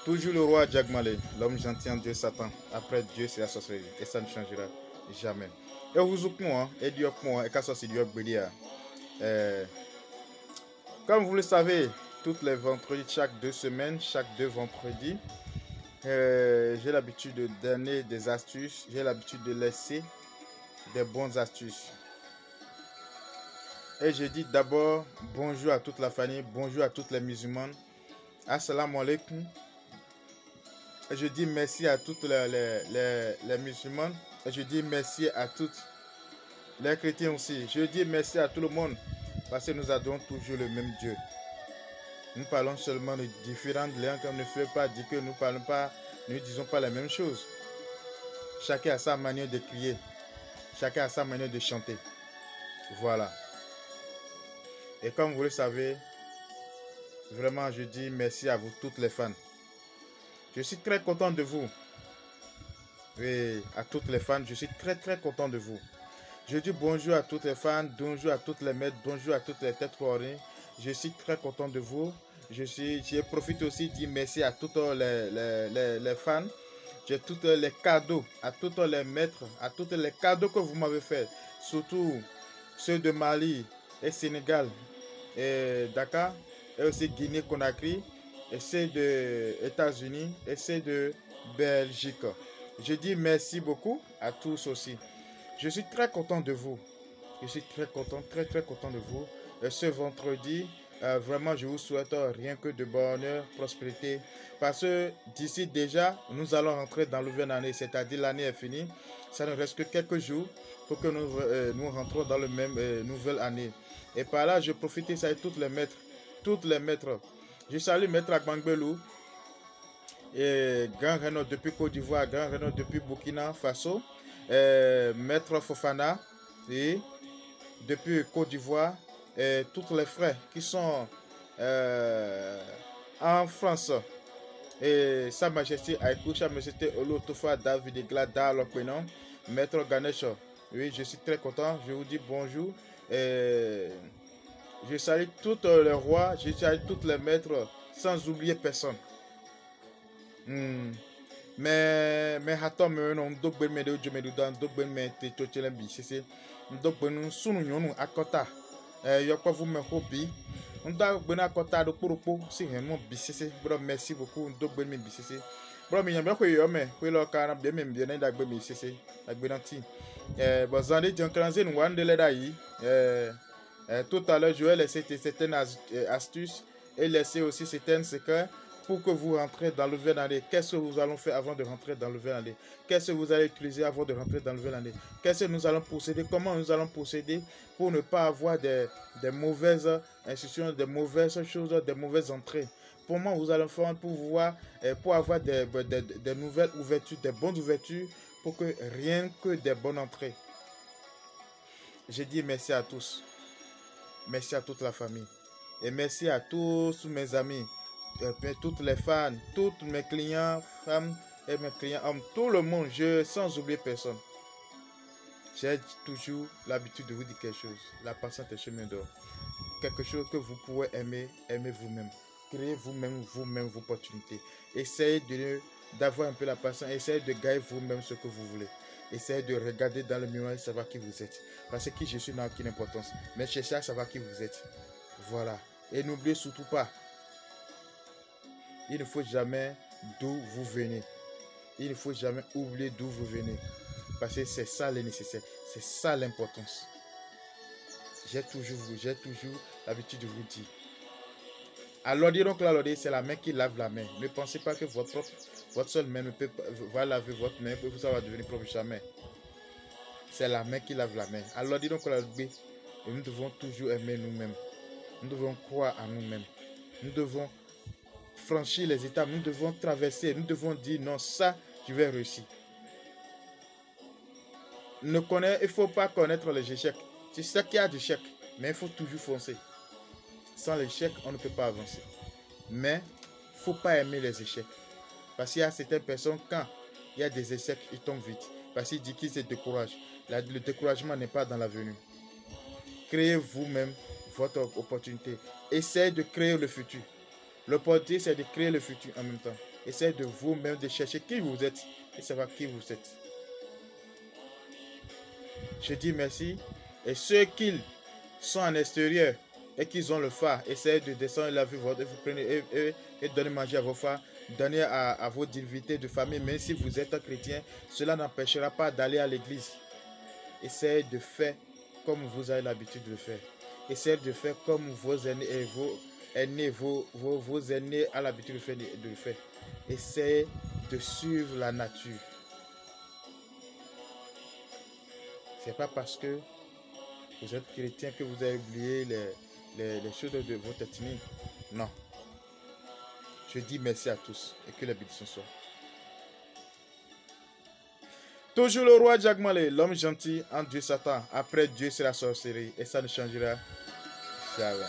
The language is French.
Toujours le roi Jagmale, l'homme gentil en Dieu Satan. Après Dieu, c'est la sorcellerie. Et ça ne changera jamais. Et vous et Dieu, et qu'à ça, c'est Dieu, comme vous le savez, toutes les vendredis, chaque 2 semaines, chaque 2 vendredis, j'ai l'habitude de donner des astuces. J'ai l'habitude de laisser des bonnes astuces. Et je dis d'abord bonjour à toute la famille, bonjour à toutes les musulmanes. Assalamu alaikum. Et je dis merci à toutes les musulmanes. Et je dis merci à toutes les chrétiens aussi. Je dis merci à tout le monde parce que nous adorons toujours le même Dieu. Nous parlons seulement de différentes langues. On ne fait pas dire que nous parlons pas, nous ne disons pas la même chose. Chacun a sa manière de crier. Chacun a sa manière de chanter. Voilà. Et comme vous le savez, vraiment je dis merci à vous toutes les fans. Je suis très content de vous. Oui, à toutes les fans, je suis très content de vous. Je dis bonjour à toutes les fans, bonjour à toutes les maîtres, bonjour à toutes les têtes couronnées. Je suis très content de vous. Je profite aussi de dire merci à toutes les fans. J'ai tous les cadeaux, à tous les maîtres, à tous les cadeaux que vous m'avez fait. Surtout ceux de Mali et Sénégal et Dakar et aussi Guinée-Conakry et ceux de États-Unis et ceux de Belgique. Je dis merci beaucoup à tous aussi. Je suis très content de vous. Je suis très content de vous. Et ce vendredi, vraiment, je vous souhaite rien que de bonheur, prospérité. Parce que d'ici déjà, nous allons rentrer dans la nouvelle année, c'est-à-dire l'année est finie. Ça ne reste que quelques jours pour que nous rentrons dans la même nouvelle année. Et par là, je profite de saluer toutes les maîtres. Je salue Maître Agbangbelou, et Grand Renault depuis Côte d'Ivoire, Grand Renault depuis Burkina Faso, Maître Fofana, et depuis Côte d'Ivoire, et tous les frères qui sont en France, et Sa Majesté Aïkoucha, Majesté Olotofa, David Glada, Lokpenon, Maître Ganesh. Oui, je suis très content, je vous dis bonjour. Et je salue tous les rois, je salue tous les maîtres, sans oublier personne. Mais attends, mais non, donc ben me de je me dan donc ben me te chochelen bi sese donc ben sunu nyonu akota yokpa vous me hobby on da ben akota do kporopo si hen mo bi sese bro merci beaucoup donc ben me bi sese bro mi nyamba ko yo me ko lo kana be me bi na da gbe mi sese agbe na ti bon zande jan kranze nu wan de le da yi tout à l'heure je vais laisser certaines astuces et laisser aussi certaines secrets pour que vous rentrez dans le nouvelle année. Qu'est-ce que nous allons faire avant de rentrer dans le nouvelle année? Qu'est-ce que vous allez utiliser avant de rentrer dans le nouvelle année? Qu'est-ce que nous allons procéder? Comment nous allons procéder pour ne pas avoir des mauvaises institutions, des mauvaises choses, des mauvaises entrées? Comment vous allez faire pour avoir des nouvelles ouvertures, des bonnes ouvertures, pour que rien que des bonnes entrées? Je dis merci à tous. Merci à toute la famille. Et merci à tous mes amis. Toutes les fans, tous mes clients, femmes et mes clients hommes, tout le monde, sans oublier personne. J'ai toujours l'habitude de vous dire quelque chose. La patience est chemin d'or. Quelque chose que vous pouvez aimer, aimez vous-même. Créez vous-même vos opportunités. Essayez d'avoir un peu la patience. Essayez de gagner vous-même ce que vous voulez. Essayez de regarder dans le miroir et savoir qui vous êtes. Parce que qui je suis n'a aucune importance. Mais cherchez à savoir qui vous êtes. Voilà. Et n'oubliez surtout pas, il ne faut jamais d'où vous venez. Il ne faut jamais oublier d'où vous venez. Parce que c'est ça le nécessaire. C'est ça l'importance. J'ai toujours l'habitude de vous dire. Alors, donc là, c'est la main qui lave la main. Ne pensez pas que votre seule main va laver votre main et ça va devenir propre jamais. C'est la main qui lave la main. Alors, donc là, nous devons toujours aimer nous-mêmes. Nous devons croire à nous-mêmes. Nous devons franchir les étapes, nous devons traverser, nous devons dire non, ça, je vais réussir. Il ne faut pas connaître les échecs. Tu sais qu'il y a des échecs, mais il faut toujours foncer. Sans l'échec, on ne peut pas avancer. Mais il ne faut pas aimer les échecs. Parce qu'il y a certaines personnes, quand il y a des échecs, ils tombent vite. Parce qu'ils disent qu'ils se découragent. Le découragement n'est pas dans la venue. Créez vous-même votre opportunité. Essayez de créer le futur. L'opportunité, c'est de créer le futur en même temps. Essayez de vous-même de chercher qui vous êtes et savoir qui vous êtes. Je dis merci. Et ceux qui sont en extérieur et qui ont le phare, essayez de descendre la vue, vous prenez et donnez manger à vos phares, donnez à vos divinités de famille. Même si vous êtes un chrétien, cela n'empêchera pas d'aller à l'église. Essayez de faire comme vous avez l'habitude de le faire. Essayez de faire comme vos aînés et vos aînés ont l'habitude de le faire. Essayez de suivre la nature. C'est pas parce que vous êtes chrétien que vous avez oublié les choses de votre ethnie. Non. Je dis merci à tous et que la bénédiction soit. Toujours le roi Jagmale, l'homme gentil, en Dieu Satan. Après Dieu, c'est la sorcellerie. Et ça ne changera jamais.